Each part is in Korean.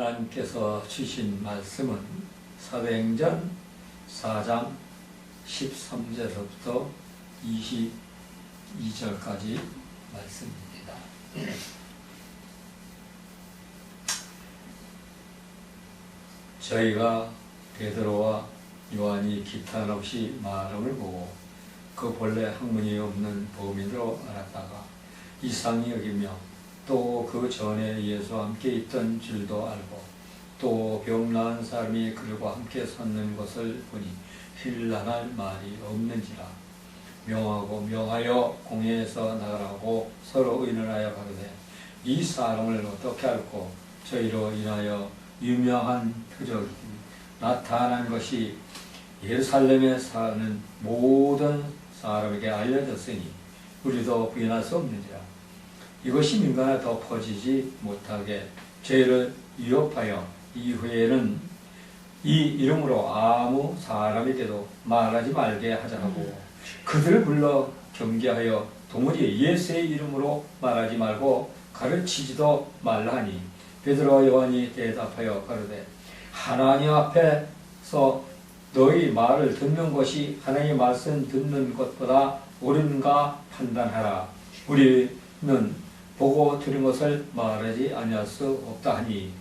하나님께서 주신 말씀은 사도행전 4장 13절부터 22절까지 말씀입니다. 저희가 베드로와 요한이 기탄 없이 말함을 보고 그 본래 학문이 없는 범인으로 알았다가 이상히 여기며 또 그 전에 예수와 함께 있던 줄도 알고 또 병나은 사람이 그들과 함께 섰는 것을 보니 힐난할 말이 없는지라 명하여 공회에서 나가라고 서로 의논하여 가로되 이 사람을 어떻게 알고 저희로 인하여 유명한 표적이 나타난 것이 예루살렘에 사는 모든 사람에게 알려졌으니 우리도 부인할 수 없는지라. 이것이 민간에 더 퍼지지 못하게 저희를 위협하여 이후에는 이 이름으로 아무 사람에게도 말하지 말게 하자 하고 그들을 불러 경계하여 도무지 예수의 이름으로 말하지 말고 가르치지도 말라 하니 베드로와 요한이 대답하여 가로되 하나님 앞에서 너희 말을 듣는 것이 하나님의 말씀 듣는 것보다 옳은가 판단하라. 우리는 보고 들은 것을 말하지 아니할 수 없다 하니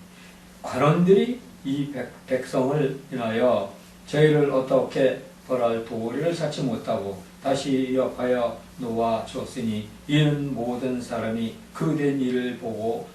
관원들이 이 백성을 인하여 저희를 어떻게 벌할 도리를 찾지 못하고 다시 위협하여 놓아 줬으니 이는 모든 사람이 그된 일을 보고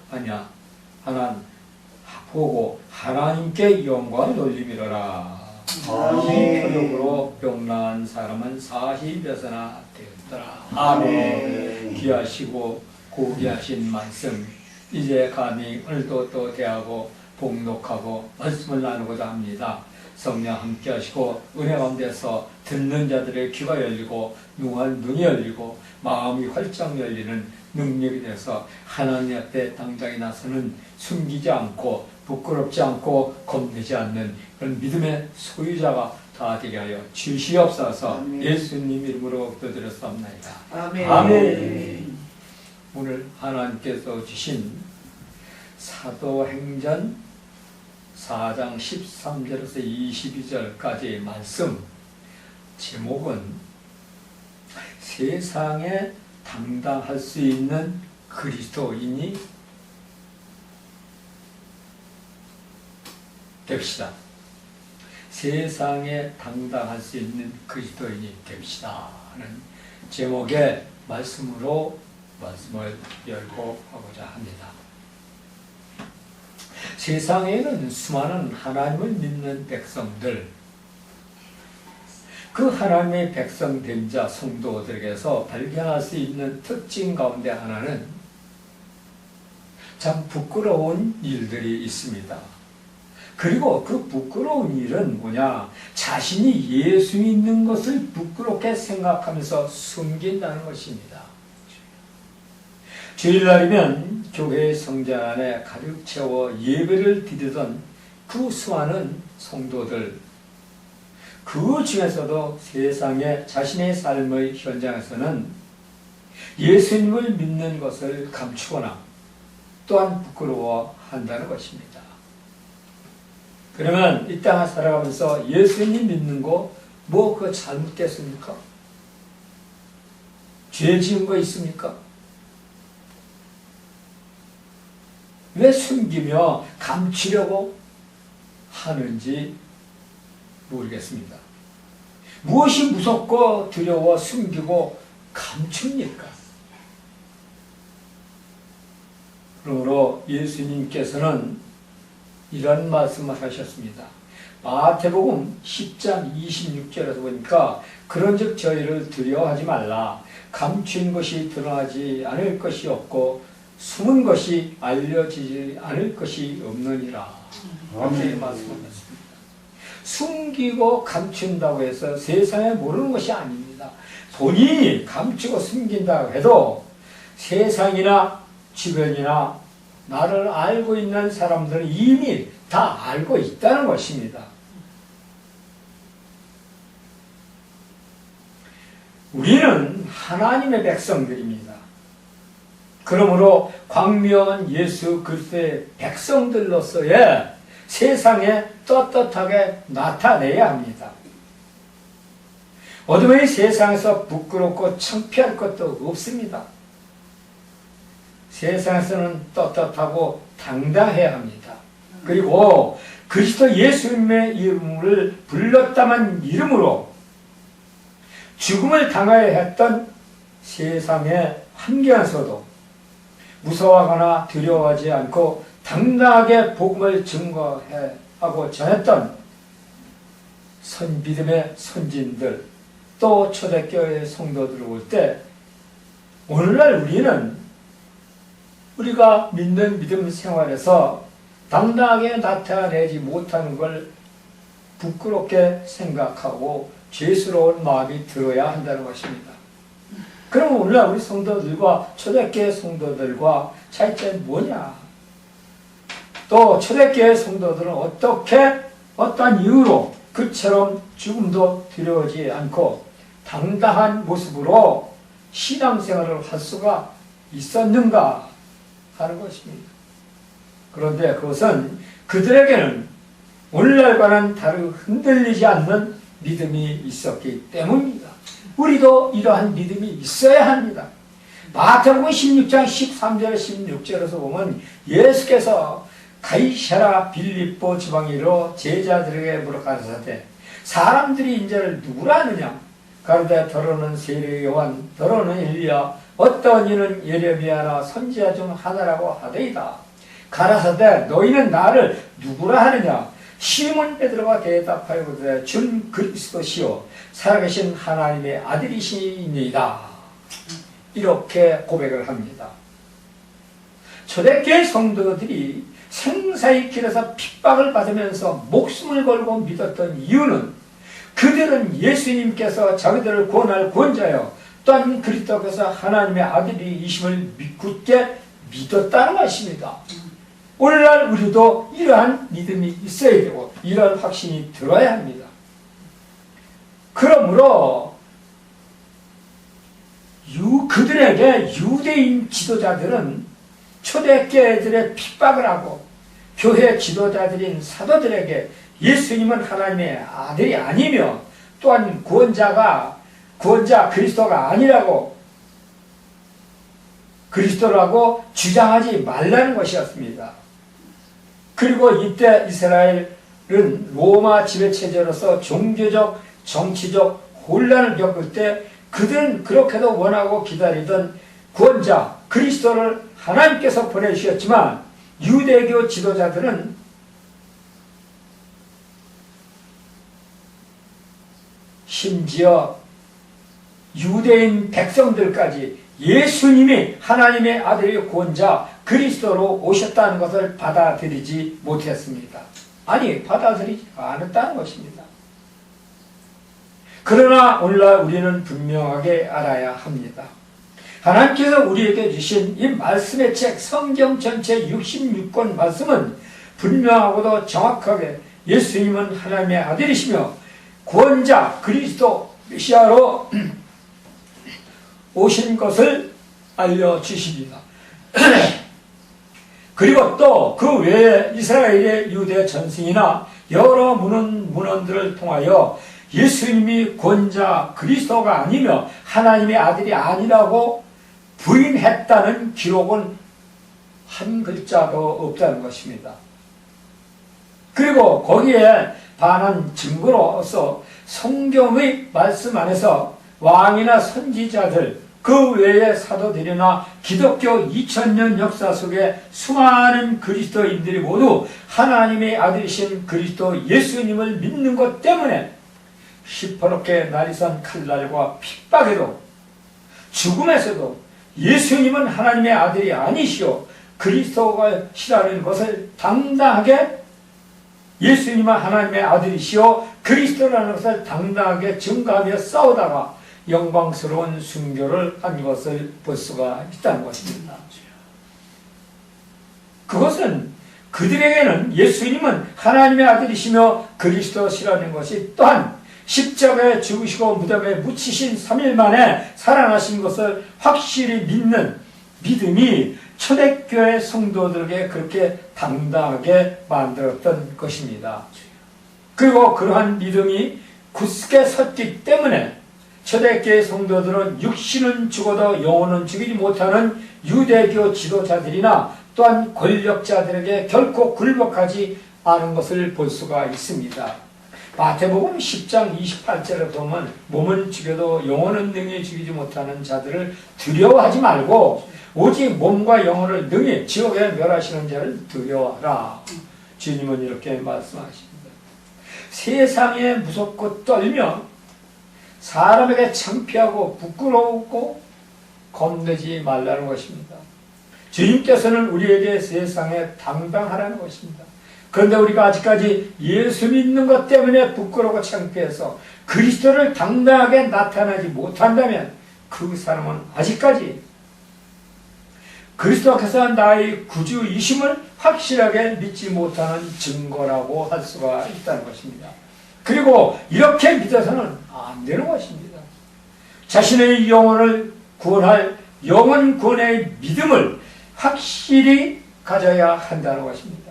하나님께 영광을 돌림이로라. 이 표적으로 병나은 사람은 40여서나 되었더라. 아멘. 귀하시고 고귀하신 말씀, 이제 감히 오늘도 또 대하고 복록하고 말씀을 나누고자 합니다. 성령 함께 하시고 은혜 가운데서 듣는 자들의 귀가 열리고 눈이 열리고 마음이 활짝 열리는 능력이 돼서 하나님 앞에 당장에 나서는 숨기지 않고 부끄럽지 않고 겁내지 않는 그런 믿음의 소유자가 다 되게 하여 주시옵소서. 아멘. 예수님 이름으로 기도드렸사옵나이다. 아멘. 아멘. 오늘 하나님께서 주신 사도행전 4장 13절에서 22절까지의 말씀 제목은 세상에 당당할 수 있는 그리스도인이 됩시다. 세상에 당당할 수 있는 그리스도인이 됩시다 하는 제목의 말씀으로 말씀을 열고 하고자 합니다. 세상에는 수많은 하나님을 믿는 백성들, 그 하나님의 백성된 자 성도들에게서 발견할 수 있는 특징 가운데 하나는 참 부끄러운 일들이 있습니다. 그리고 그 부끄러운 일은 뭐냐? 자신이 예수 믿는 것을 부끄럽게 생각하면서 숨긴다는 것입니다. 주일날이면 교회 성전 안에 가득 채워 예배를 드리던 그 수많은 성도들, 그 중에서도 세상의 자신의 삶의 현장에서는 예수님을 믿는 것을 감추거나 또한 부끄러워한다는 것입니다. 그러면 이 땅을 살아가면서 예수님 믿는 거 뭐 그거 잘못됐습니까? 죄 지은 거 있습니까? 왜 숨기며 감추려고 하는지 모르겠습니다. 무엇이 무섭고 두려워 숨기고 감춥니까? 그러므로 예수님께서는 이런 말씀을 하셨습니다. 마태복음 10장 26절에서 보니까 그런즉 저희를 두려워하지 말라. 감춘 것이 드러나지 않을 것이 없고 숨은 것이 알려지지 않을 것이 없느니라. 이렇게 말씀하셨습니다. 숨기고 감춘다고 해서 세상에 모르는 것이 아닙니다. 본인이 감추고 숨긴다고 해도 세상이나 주변이나 나를 알고 있는 사람들은 이미 다 알고 있다는 것입니다. 우리는 하나님의 백성들입니다. 그러므로 광명한 예수 그리스도의 백성들로서의 세상에 떳떳하게 나타내야 합니다. 어둠의 세상에서 부끄럽고 창피할 것도 없습니다. 세상에서는 떳떳하고 당당해야 합니다. 그리고 그리스도 예수님의 이름을 불렀다만 이름으로 죽음을 당하여 했던 세상의 환경에서도 무서워하거나 두려워하지 않고 당당하게 복음을 증거하고 전했던 믿음의 선진들, 또 초대교회 성도들 올 때 오늘날 우리는 우리가 믿는 믿음 생활에서 당당하게 나타내지 못하는 걸 부끄럽게 생각하고 죄스러운 마음이 들어야 한다는 것입니다. 그럼 오늘날 우리 성도들과 초대교회 성도들과 차이점이 뭐냐? 또 초대교회 성도들은 어떠한 이유로 그처럼 죽음도 두려워하지 않고 당당한 모습으로 신앙생활을 할 수가 있었는가 하는 것입니다. 그런데 그것은 그들에게는 오늘날과는 다르게 흔들리지 않는 믿음이 있었기 때문입니다. 우리도 이러한 믿음이 있어야 합니다. 마태복음 16장 13절 16절에서 보면 예수께서 가이사랴 빌립보 지방으로 제자들에게 물어 가르치되 사람들이 인자를 누구라 하느냐? 가로되 더러는 세례 요한, 더러는 엘리야, 어떤 이는 예레미야나 선지자 중 하나라고 하더이다. 가라사대 너희는 나를 누구라 하느냐? 시몬 베드로가 대답하여 이르되 준 그리스도시요 살아계신 하나님의 아들이시니이다. 이렇게 고백을 합니다. 초대교회 성도들이 생사의 길에서 핍박을 받으면서 목숨을 걸고 믿었던 이유는 그들은 예수님께서 자기들을 구원할 구원자요 또한 그리스도께서 하나님의 아들이심을 굳게 믿었다는 것입니다. 오늘날 우리도 이러한 믿음이 있어야 되고 이러한 확신이 들어야 합니다. 그러므로 그들에게 유대인 지도자들은 초대교회들의 핍박을 하고 교회 지도자들인 사도들에게 예수님은 하나님의 아들이 아니며 또한 구원자 그리스도가 아니라고 그리스도라고 주장하지 말라는 것이었습니다. 그리고 이때 이스라엘은 로마 지배체제로서 종교적, 정치적 혼란을 겪을 때 그들은 그렇게도 원하고 기다리던 구원자 그리스도를 하나님께서 보내주셨지만 유대교 지도자들은 심지어 유대인 백성들까지 예수님이 하나님의 아들의 구원자 그리스도로 오셨다는 것을 받아들이지 못했습니다. 아니, 받아들이지 않았다는 것입니다. 그러나 오늘날 우리는 분명하게 알아야 합니다. 하나님께서 우리에게 주신 이 말씀의 책 성경 전체 66권 말씀은 분명하고도 정확하게 예수님은 하나님의 아들이시며 구원자 그리스도 메시아로 오신 것을 알려주십니다. 그리고 또 그 외에 이스라엘의 유대 전승이나 여러 문헌들을 통하여 예수님이 구원자 그리스도가 아니며 하나님의 아들이 아니라고 부인했다는 기록은 한 글자도 없다는 것입니다. 그리고 거기에 반한 증거로서 성경의 말씀 안에서 왕이나 선지자들 그 외의 사도들이나 기독교 2000년 역사 속에 수많은 그리스도인들이 모두 하나님의 아들이신 그리스도 예수님을 믿는 것 때문에 시퍼렇게 날이선 칼날과 핍박에도 죽음에서도 예수님은 하나님의 아들이 아니시오 그리스도가 시라는 것을 당당하게 예수님은 하나님의 아들이시오 그리스도라는 것을 당당하게 증거하며 싸우다가 영광스러운 순교를 한 것을 볼 수가 있다는 것입니다. 그것은 그들에게는 예수님은 하나님의 아들이시며 그리스도시라는 것이 또한 십자가에 죽으시고 무덤에 묻히신 3일 만에 살아나신 것을 확실히 믿는 믿음이 초대교회 성도들에게 그렇게 당당하게 만들었던 것입니다. 그리고 그러한 믿음이 굳게 섰기 때문에 초대교회 성도들은 육신은 죽어도 영혼은 죽이지 못하는 유대교 지도자들이나 또한 권력자들에게 결코 굴복하지 않은 것을 볼 수가 있습니다. 마태복음 10장 28절에 보면 몸은 죽여도 영혼은 능히 죽이지 못하는 자들을 두려워하지 말고 오직 몸과 영혼을 능히 지옥에 멸하시는 자를 두려워하라. 주님은 이렇게 말씀하십니다. 세상에 무섭고 떨며 사람에게 창피하고 부끄러우고 겁내지 말라는 것입니다. 주님께서는 우리에게 세상에 당당하라는 것입니다. 그런데 우리가 아직까지 예수 믿는 것 때문에 부끄러워 창피해서 그리스도를 당당하게 나타나지 못한다면 그 사람은 아직까지 그리스도께서 나의 구주이심을 확실하게 믿지 못하는 증거라고 할 수가 있다는 것입니다. 그리고 이렇게 믿어서는 안 되는 것입니다. 자신의 영혼을 구원할 영혼 구원의 믿음을 확실히 가져야 한다는 것입니다.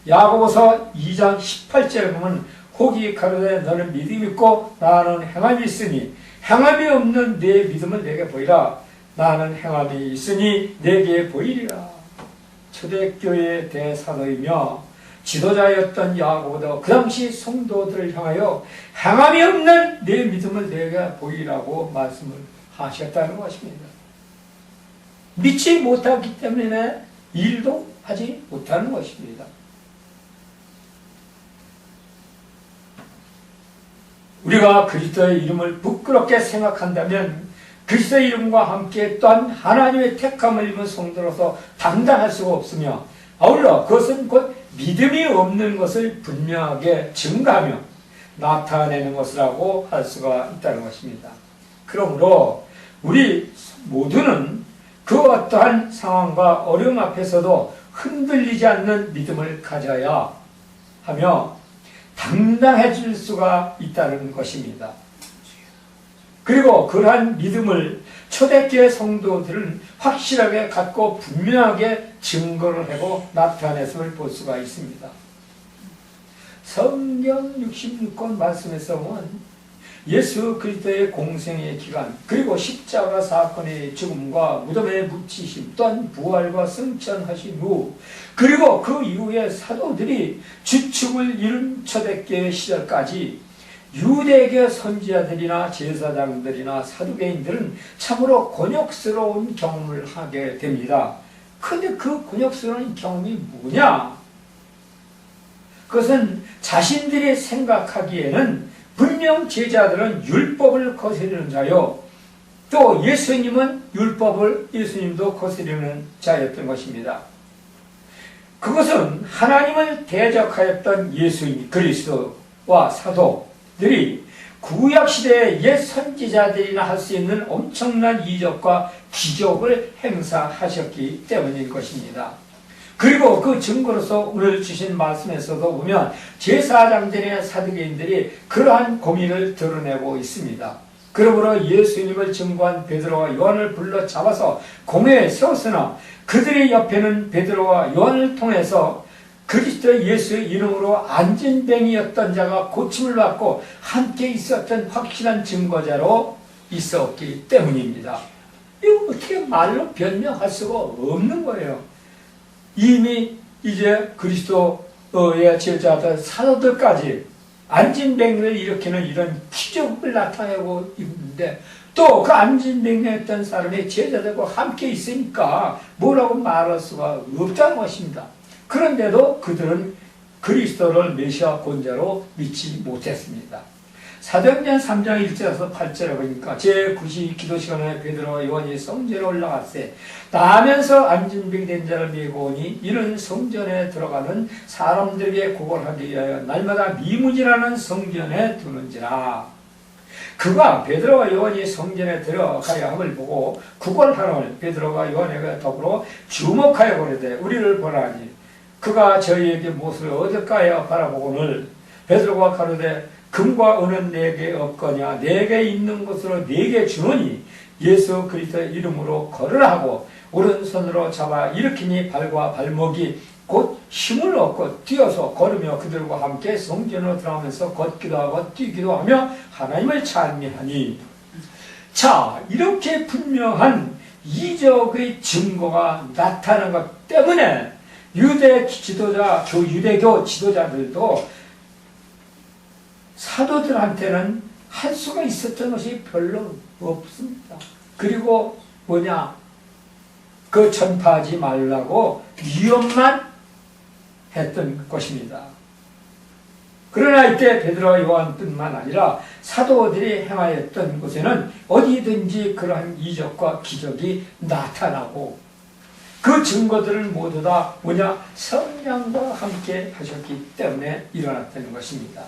야고보서 2장 18절에 보면 혹이 가로되 너는 믿음이 있고 나는 행함이 있으니 행함이 없는 내 믿음을 내게 보이라. 나는 행함이 있으니 내게 보이리라. 초대교회의 대사도이며 지도자였던 야고보도 그 당시 성도들을 향하여 행함이 없는 내 믿음을 내게 보이라고 말씀을 하셨다는 것입니다. 믿지 못하기 때문에 일도 하지 못하는 것입니다. 우리가 그리스도의 이름을 부끄럽게 생각한다면 그리스도의 이름과 함께 또한 하나님의 택함을 입은 성도로서 당당할 수가 없으며 아울러 그것은 곧 믿음이 없는 것을 분명하게 증가하며 나타내는 것이라고 할 수가 있다는 것입니다. 그러므로 우리 모두는 그 어떠한 상황과 어려움 앞에서도 흔들리지 않는 믿음을 가져야 하며 당당해질 수가 있다는 것입니다. 그리고 그러한 믿음을 초대교회 성도들은 확실하게 갖고 분명하게 증거를 하고 나타냈음을 볼 수가 있습니다. 성경 66권 말씀에서 보면 예수 그리스도의 공생의 기간 그리고 십자가 사건의 죽음과 무덤의 묻히심 또한 부활과 승천하신 후 그리고 그 이후에 사도들이 주축을 이룬 초대교회 시절까지 유대교 선지자들이나 제사장들이나 사두개인들은 참으로 곤욕스러운 경험을 하게 됩니다. 그런데 그 곤욕스러운 경험이 뭐냐? 그것은 자신들이 생각하기에는 분명 제자들은 율법을 거스르는 자요. 또 예수님은 예수님도 거스르는 자였던 것입니다. 그것은 하나님을 대적하였던 예수님, 그리스도와 사도들이 구약시대의 옛 선지자들이나 할 수 있는 엄청난 이적과 기적을 행사하셨기 때문인 것입니다. 그리고 그 증거로서 오늘 주신 말씀에서도 보면 제사장들이나 사두개인들이 그러한 고민을 드러내고 있습니다. 그러므로 예수님을 증거한 베드로와 요한을 불러 잡아서 공회에 세웠으나 그들의 옆에는 베드로와 요한을 통해서 그리스도 예수의 이름으로 안진뱅이였던 자가 고침을 받고 함께 있었던 확실한 증거자로 있었기 때문입니다. 이거 어떻게 말로 변명할 수가 없는 거예요. 이미 이제 그리스도의 제자들 사도들까지 안진뱅이를 일으키는 이런 기적을 나타내고 있는데 또 그 안진뱅이였던 사람이 제자들과 함께 있으니까 뭐라고 말할 수가 없다는 것입니다. 그런데도 그들은 그리스도를 메시아 권자로 믿지 못했습니다. 사도행전 3장 1절에서 8절에 보니까 제9시 기도 시간에 베드로와 요한이 성전에 올라갔세. 나면서 안진병 된 자를 메고 오니 이는 성전에 들어가는 사람들에게 구걸하기 위하여 날마다 미문이라는 성전에 두는지라. 그가 베드로와 요한이 성전에 들어가야 함을 보고 구걸하노니 베드로가 요한에게 더불어 주목하여 보려되 우리를 보라니 그가 저희에게 무엇을 얻을까요 바라보고는 베드로가 가로되 금과 은은 내게 없거냐 내게 있는 것으로 내게 주노니 예수 그리스도의 이름으로 걸으라 하고 오른손으로 잡아 일으키니 발과 발목이 곧 힘을 얻고 뛰어서 걸으며 그들과 함께 성전으로 들어가면서 걷기도 하고 뛰기도 하며 하나님을 찬미하니. 자, 이렇게 분명한 이적의 증거가 나타난 것 때문에 유대교 지도자들도 사도들한테는 할 수가 있었던 것이 별로 없습니다. 그리고 뭐냐? 그 전파하지 말라고 위협만 했던 것입니다. 그러나 이때 베드로와 요한뿐만 아니라 사도들이 행하였던 곳에는 어디든지 그러한 이적과 기적이 나타나고 그 증거들을 모두 다 뭐냐? 성령과 함께 하셨기 때문에 일어났던 것입니다.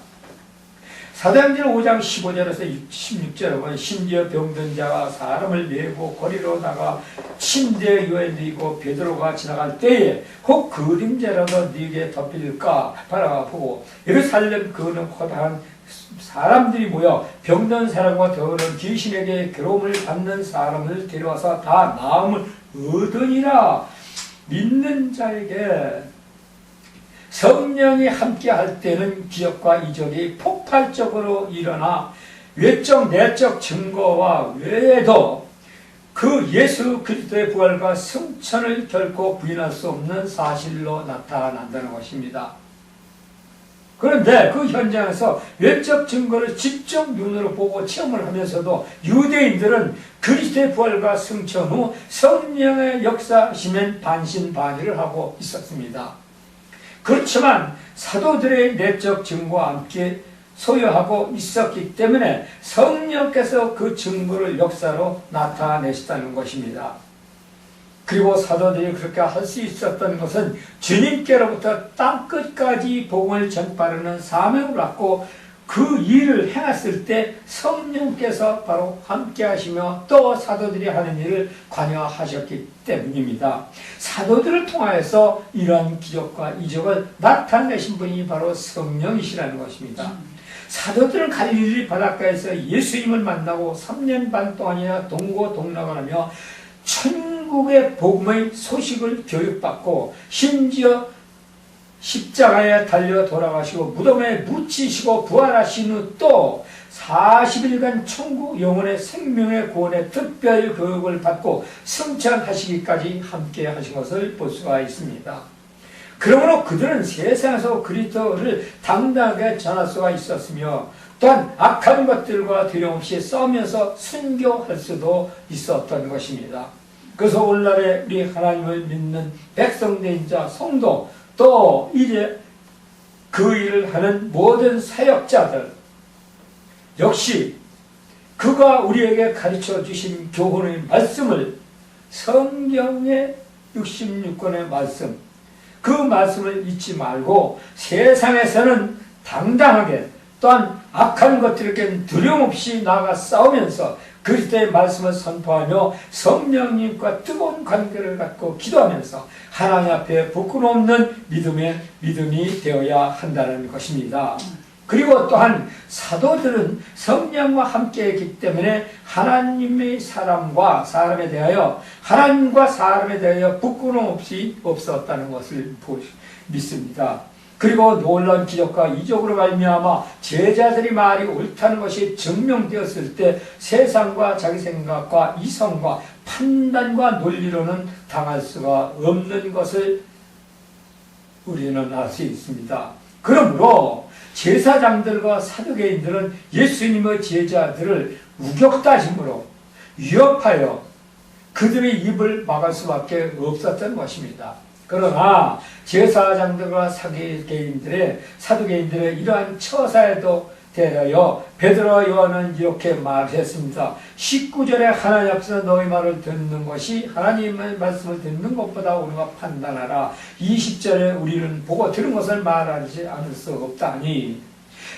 사도행전 5장 15절에서 16절에 보면 심지어 병든 자가 사람을 메고 거리로 나가 침대에 누워있고 베드로가 지나갈 때에 혹 그림자라도 네게 덮일까 바라보고 예루살렘 그는 허다한 사람들이 모여 병든 사람과 더러운 귀신에게 괴로움을 받는 사람을 데려와서 다 나음을 얻으니라. 믿는 자에게 성령이 함께할 때는 기적과 이적이 폭발적으로 일어나 외적 내적 증거와 외에도 그 예수 그리스도의 부활과 승천을 결코 부인할 수 없는 사실로 나타난다는 것입니다. 그런데 그 현장에서 외적 증거를 직접 눈으로 보고 체험을 하면서도 유대인들은 그리스도의 부활과 승천 후 성령의 역사심엔 반신반의를 하고 있었습니다. 그렇지만 사도들의 내적 증거와 함께 소유하고 있었기 때문에 성령께서 그 증거를 역사로 나타내셨다는 것입니다. 그리고 사도들이 그렇게 할 수 있었던 것은 주님께로부터 땅끝까지 복음을 전파하는 사명을 받고 그 일을 행했을 때 성령께서 바로 함께 하시며 또 사도들이 하는 일을 관여하셨기 때문입니다. 사도들을 통하여서 이러한 기적과 이적을 나타내신 분이 바로 성령이시라는 것입니다. 사도들은 갈릴리 바닷가에서 예수님을 만나고 3년 반 동안이나 동고동락을 하며 천국의 복음의 소식을 교육받고 심지어 십자가에 달려 돌아가시고 무덤에 묻히시고 부활하신 후 또 40일간 천국 영혼의 생명의 구원에 특별 교육을 받고 승천하시기까지 함께 하신 것을 볼 수가 있습니다. 그러므로 그들은 세상에서 그리스도를 당당하게 전할 수가 있었으며 또한 악한 것들과 두려움없이 싸우면서 순교할 수도 있었던 것입니다. 그래서 오늘날에 우리 하나님을 믿는 백성된 자 성도 또 이제 그 일을 하는 모든 사역자들 역시 그가 우리에게 가르쳐 주신 교훈의 말씀을 성경의 66권의 말씀 그 말씀을 잊지 말고 세상에서는 당당하게 또한 악한 것들에게 두려움 없이 나아가 싸우면서 그리스도의 말씀을 선포하며 성령님과 뜨거운 관계를 갖고 기도하면서 하나님 앞에 부끄러움 없는 믿음이 되어야 한다는 것입니다. 그리고 또한 사도들은 성령과 함께했기 때문에 하나님의 사람과 사람에 대하여 하나님과 사람에 대하여 부끄러움 없이 없었다는 것을 믿습니다. 그리고 놀라운 기적과 이적으로 말미암아 제자들이 말이 옳다는 것이 증명되었을 때 세상과 자기 생각과 이성과 판단과 논리로는 당할 수가 없는 것을 우리는 알 수 있습니다. 그러므로 제사장들과 사두개인들은 예수님의 제자들을 우격다짐으로 위협하여 그들의 입을 막을 수밖에 없었던 것입니다. 그러나 제사장들과 사두개인들의 이러한 처사에도 대하여 베드로와 요한은 이렇게 말했습니다. 19절에 하나님 앞에서 너희 말을 듣는 것이 하나님의 말씀을 듣는 것보다 옳은가 판단하라. 20절에 우리는 보고 들은 것을 말하지 않을 수 없다니.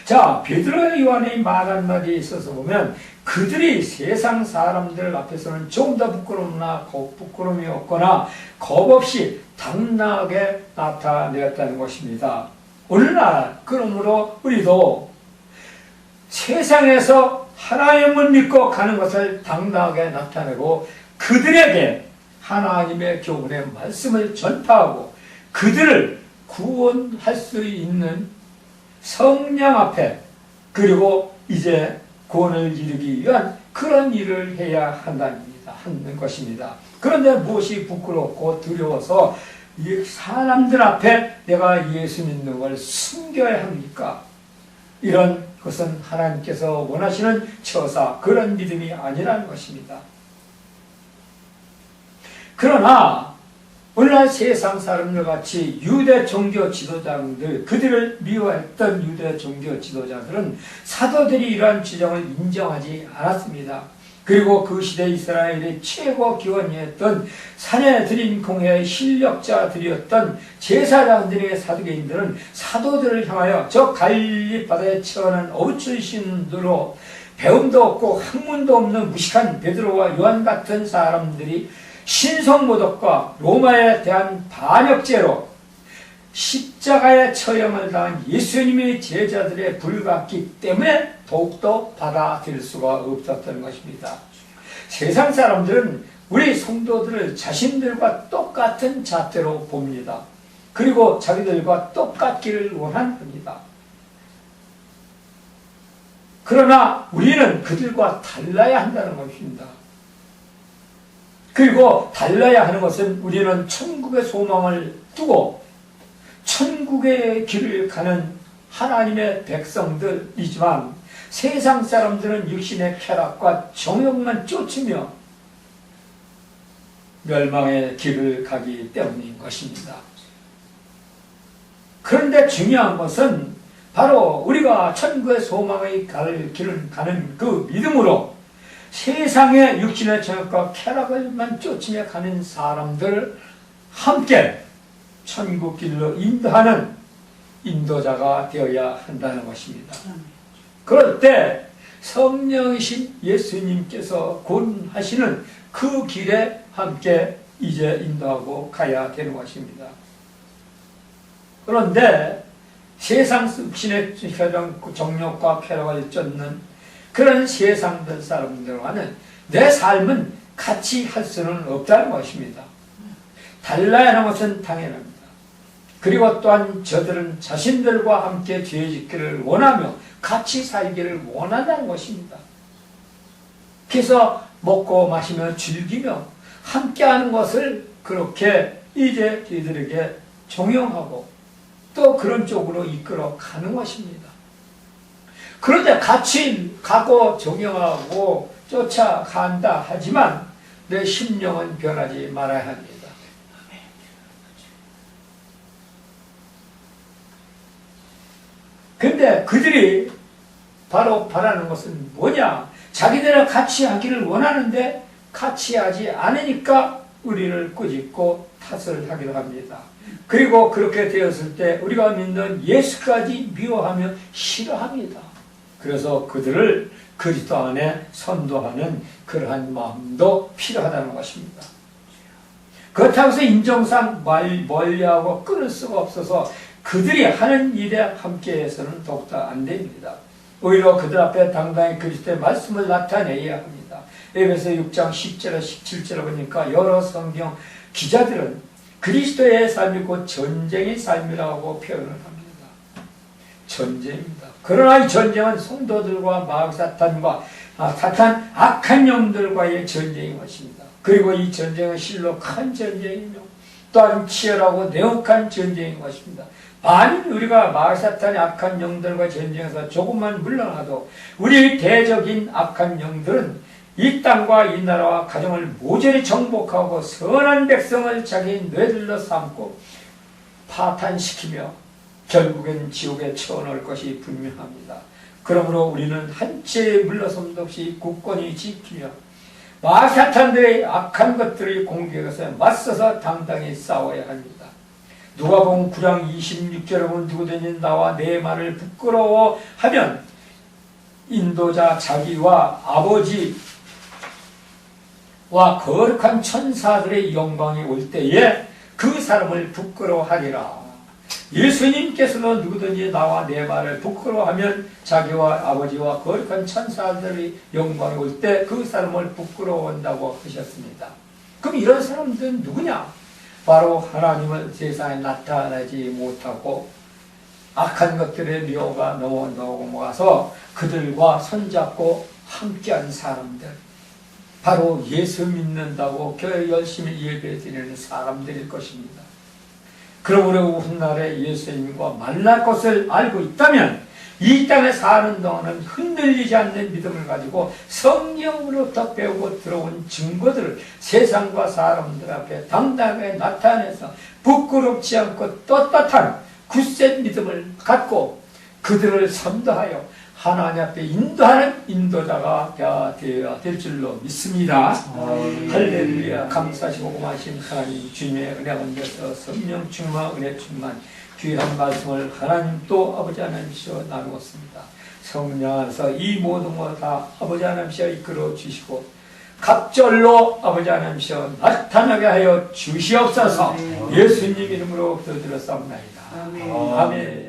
자, 베드로와 요한의 말 한마디에 있어서 보면 그들이 세상 사람들 앞에서는 좀 더 부끄러움이 없거나 겁 없이 당당하게 나타내었다는 것입니다. 오늘날 그러므로 우리도 세상에서 하나님을 믿고 가는 것을 당당하게 나타내고 그들에게 하나님의 교훈의 말씀을 전파하고 그들을 구원할 수 있는 성령 앞에, 그리고 이제 구원을 이루기 위한 그런 일을 해야 하는 것입니다. 그런데 무엇이 부끄럽고 두려워서 이 사람들 앞에 내가 예수 믿는 걸 숨겨야 합니까? 이런 것은 하나님께서 원하시는 처사, 그런 믿음이 아니라는 것입니다. 그러나 오늘날 세상 사람들 같이 유대 종교 지도자들, 그들을 미워했던 유대 종교 지도자들은 사도들이 이러한 주장을 인정하지 않았습니다. 그리고 그 시대 이스라엘의 최고 기원이었던 사내들인 공회의 실력자들이었던 제사장들의 사두개인들은 사도들을 향하여 저 갈릴리 바다에 처한 어부 출신으로 배움도 없고 학문도 없는 무식한 베드로와 요한 같은 사람들이 신성모독과 로마에 대한 반역죄로 십자가의 처형을 당한 예수님의 제자들에 불같기 때문에 더욱더 받아들일 수가 없었던 것입니다. 세상 사람들은 우리 성도들을 자신들과 똑같은 잣대로 봅니다. 그리고 자기들과 똑같기를 원합니다. 그러나 우리는 그들과 달라야 한다는 것입니다. 그리고 달라야 하는 것은 우리는 천국의 소망을 두고 천국의 길을 가는 하나님의 백성들이지만 세상 사람들은 육신의 쾌락과 정욕만 쫓으며 멸망의 길을 가기 때문인 것입니다. 그런데 중요한 것은 바로 우리가 천국의 소망의 길을 가는 그 믿음으로 세상의 육신의 정욕과 쾌락을만 쫓으며 가는 사람들 함께 천국 길로 인도하는 인도자가 되어야 한다는 것입니다. 그럴 때 성령이신 예수님께서 권하시는 그 길에 함께 이제 인도하고 가야 되는 것입니다. 그런데 세상 육신의 정욕과 쾌락을 쫓는 그런 세상들 사람들과는 내 삶은 같이 할 수는 없다는 것입니다. 달라야 하는 것은 당연합니다. 그리고 또한 저들은 자신들과 함께 죄 짓기를 원하며 같이 살기를 원한다는 것입니다. 그래서 먹고 마시며 즐기며 함께하는 것을 그렇게 이제 저희들에게 종용하고 또 그런 쪽으로 이끌어 가는 것입니다. 그런데 같이 가고 종용하고 쫓아간다 하지만 내 심령은 변하지 말아야 합니다. 근데 그들이 바로 바라는 것은 뭐냐? 자기들은 같이 하기를 원하는데 같이 하지 않으니까 우리를 꾸짖고 탓을 하기도 합니다. 그리고 그렇게 되었을 때 우리가 믿는 예수까지 미워하며 싫어합니다. 그래서 그들을 그리스도 안에 선도하는 그러한 마음도 필요하다는 것입니다. 그렇다고 해서 인정상 멀리하고 끊을 수가 없어서 그들이 하는 일에 함께해서는 더욱더 안 됩니다. 오히려 그들 앞에 당당히 그리스도의 말씀을 나타내야 합니다. 에베소 6장 10절에 17절에 보니까 여러 성경 기자들은 그리스도의 삶이 곧 전쟁의 삶이라고 표현을 합니다. 전쟁입니다. 그러나 이 전쟁은 성도들과 마귀사탄과 사탄 악한 영들과의 전쟁인 것입니다. 그리고 이 전쟁은 실로 큰 전쟁이며 또한 치열하고 내혹한 전쟁인 것입니다. 만일 우리가 마귀사탄의 악한 영들과 전쟁에서 조금만 물러나도 우리 대적인 악한 영들은 이 땅과 이 나라와 가정을 모조리 정복하고 선한 백성을 자기 뇌들로 삼고 파탄시키며 결국엔 지옥에 쳐넣을 것이 분명합니다. 그러므로 우리는 한 채의 물러섬도 없이 굳건히 지키며 마귀사탄들의 악한 것들의 공격에서 맞서서 당당히 싸워야 합니다. 누가복음 9장 26절에 보면 누구든지 나와 내 말을 부끄러워하면 인도자 자기와 아버지와 거룩한 천사들의 영광이 올 때에 그 사람을 부끄러워하리라. 예수님께서도 누구든지 나와 내 말을 부끄러워하면 자기와 아버지와 거룩한 천사들의 영광이 올 때 그 사람을 부끄러워한다고 하셨습니다. 그럼 이런 사람들은 누구냐? 바로 하나님은 세상에 나타나지 못하고 악한 것들에 미워가 넘어가서 그들과 손잡고 함께한 사람들, 바로 예수 믿는다고 교회 열심히 예배드리는 사람들일 것입니다. 그러므로 훗날에 예수님과 만날 것을 알고 있다면 이 땅에 사는 동안은 흔들리지 않는 믿음을 가지고 성령으로부터 배우고 들어온 증거들을 세상과 사람들 앞에 당당하게 나타내서 부끄럽지 않고 떳떳한 굳센 믿음을 갖고 그들을 선도하여 하나님 앞에 인도하는 인도자가 되어야 될 줄로 믿습니다. 할렐루야. 감사하시고 고마우신 하나님, 주님의 은혜 가운데서 성령 충만, 은혜 충만 귀한 말씀을 하나님 또 아버지 하나님이시여 나누었습니다. 성령 안에서 이 모든 것 다 아버지 하나님이시여 이끌어 주시고 갑절로 아버지 하나님이시여 나타나게 하여 주시옵소서. 예수님 이름으로 기도드렸사옵나이다. 아멘.